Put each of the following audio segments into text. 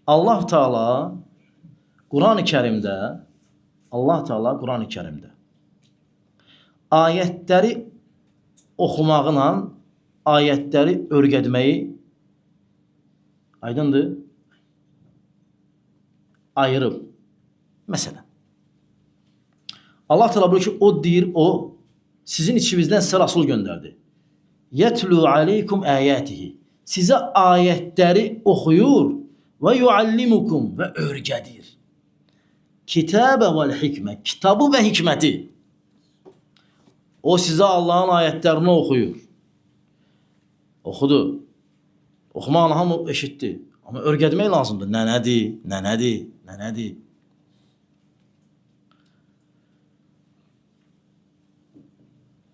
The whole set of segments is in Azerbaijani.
Allah Teala Kur'an-ı Kerim'de ayetleri oxumağıyla ayetleri öyrətməyi aydındır, ayırıb. Məsələn, Allah Teala buyurur ki, o deyir, o sizin içinizdən sizə Rasul göndərdi. Yetlu aleykum ayatihi. Sizə ayetləri oxuyur və yuallimukum və öyrədir. Kitabə vəl hikmə. Kitabı və hikməti. O sizə Allahın ayetlərini oxuyur. Oxudu. Oxumağını hamı eşitdi. Amma öyrətmək lazımdır. Nədir?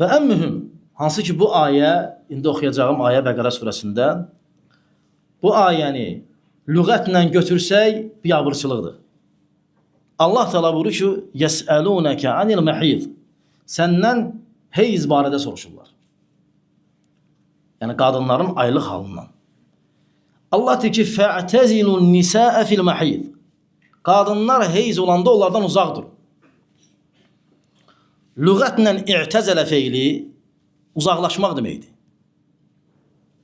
Və ən mühüm, hansı ki bu ayə, indi oxuyacağım ayə Bəqərə surəsində, bu ayəni lüğətlə götürsək, biabırçılıqdır. Allah Teala buyurur ki, yəsəlunəkə anil məhid. Səndən heyz barədə soruşurlar. Yəni, qadınların aylıq halından. Allah deyir ki, fə'təzilun nisəə fil məhid. Qadınlar heyz olanda onlardan uzaq durun. Lüğətlə i'təzələ feili uzaqlaşmaq deməkdir.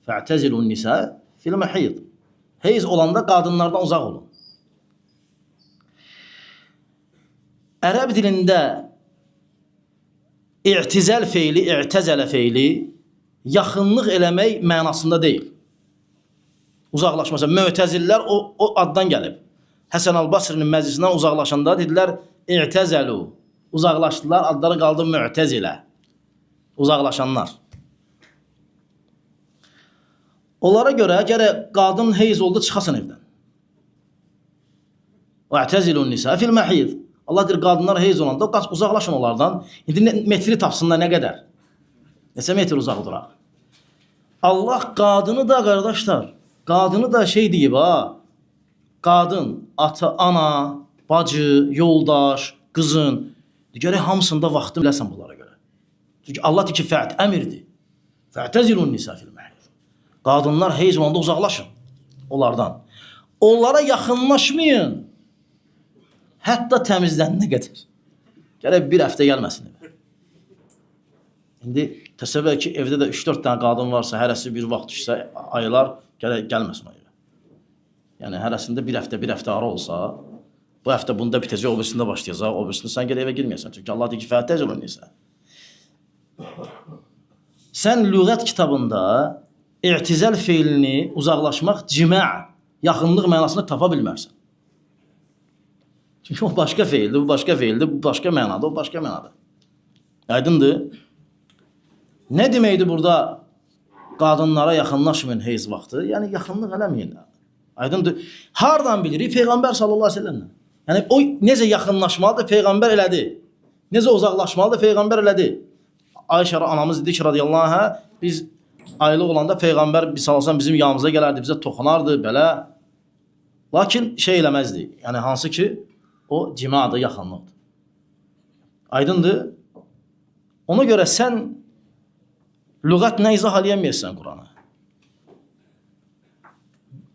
Fə'təzilun nisəə fil məhid. Heyz olanda qadınlardan uzaq olun. Ərəb dilində i'təzələ feili yaxınlıq eləmək mənasında deyil. Uzaqlaşmasa, mötəzillər o addan gəlib. Həsən Al-Basrinin məclisindən uzaqlaşanda dedilər, i'təzəlu. Uzaqlaşdılar, adları qaldı mü'təzilə. Uzaqlaşanlar. Onlara görə gərək qadın heyz oldu, çıxasın evdən. Və'təzilun nisə fil məhid. Allah deyir, qadınlar heyz olanda uzaqlaşın onlardan. İndi metri tapsınlar nə qədər? Neçə metr uzaq duraq? Allah qadını da, qardaşlar, qadını da şey deyib, qadın, ata, ana, bacı, yoldaş, qızın, gərək hamısında vaxtı biləsən bunlara görə. Çünki Allah deyir ki, əmirdir. Fə'təzilun nisə fil məhid. Qadınlar heyz olanda uzaqlaşın onlardan. Onlara yaxınlaşmayın. Hətta təmizlənənə qədər. Gərək bir həftə gəlməsin. İndi təsəvvür ki, evdə də 3-4 dənə qadın varsa, hərəsi bir vaxt düşsə, aylar gərək gəlməsin o evə. Yəni, hərəsində bir həftə ara olsa, bu həftə bunda bitəcək, o birisində başlayacaq, o birisində sən gələ evə girməyəsən. Çünki Allah deyir ki, fə'təzilun nisə. Sən lüğət kitabında i'tizəl feilini uzaqlaşmaq, cimə, yaxınlıq mənasını tapa bilmərsən. Çünki o başqa feildir, bu başqa feildir, bu başqa mənadır, o başqa mənadır. Aydındır? Nə deməkdir burada qadınlara yaxınlaşmayın heyz vaxtı? Yəni, yaxınlıq eləməyin. Aydındır? Hardan bilirik? Peyğəmbər sallallahu aleyhi ve sellemlə. Yəni, o necə yaxınlaşmalıdır? Peyğəmbər elədi. Necə uzaqlaşmalıdır? Peyğəmbər elədi. Ayşə anamız dedi ki, radiyallahu anhə, biz aylıq olanda Peyğəmbər bizim yanımıza gələrdi, bizə toxunardı, belə. Lakin şey eləməzdi. Yəni, hansı ki, o cimadır, yaxınlıqdır. Aydındır? Ona görə sən lüğətlə izah eləyəməyəsən Qur'anı.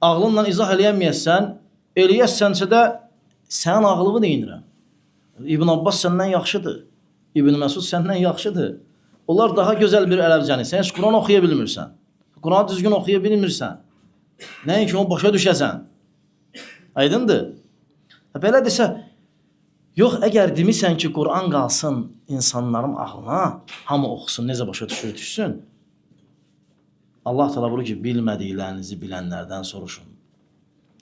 Ağlınla izah eləyəməyəsən, eləyəsənsə də sənin ağlını deyinirəm. İbn Abbas səndən yaxşıdır. İbn Məsud səndən yaxşıdır. Onlar daha gözəl bir ərəbcəni. Sən heç Qur'an oxuya bilmirsən. Qur'anı düzgün oxuya bilmirsən. Nəinki onu başa düşəsən. Aydındır? Belə desə, yox, əgər demisən ki, Qur'an qalsın insanların ağlına, hamı oxusun, necə başa düşsün. Allah Teala buyurur ki, bilmədiklərinizi bilənlərdən soruşun.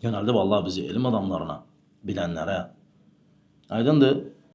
Yönəldib Allah bizi elm adamlarına, bilənlərə. Aydındır?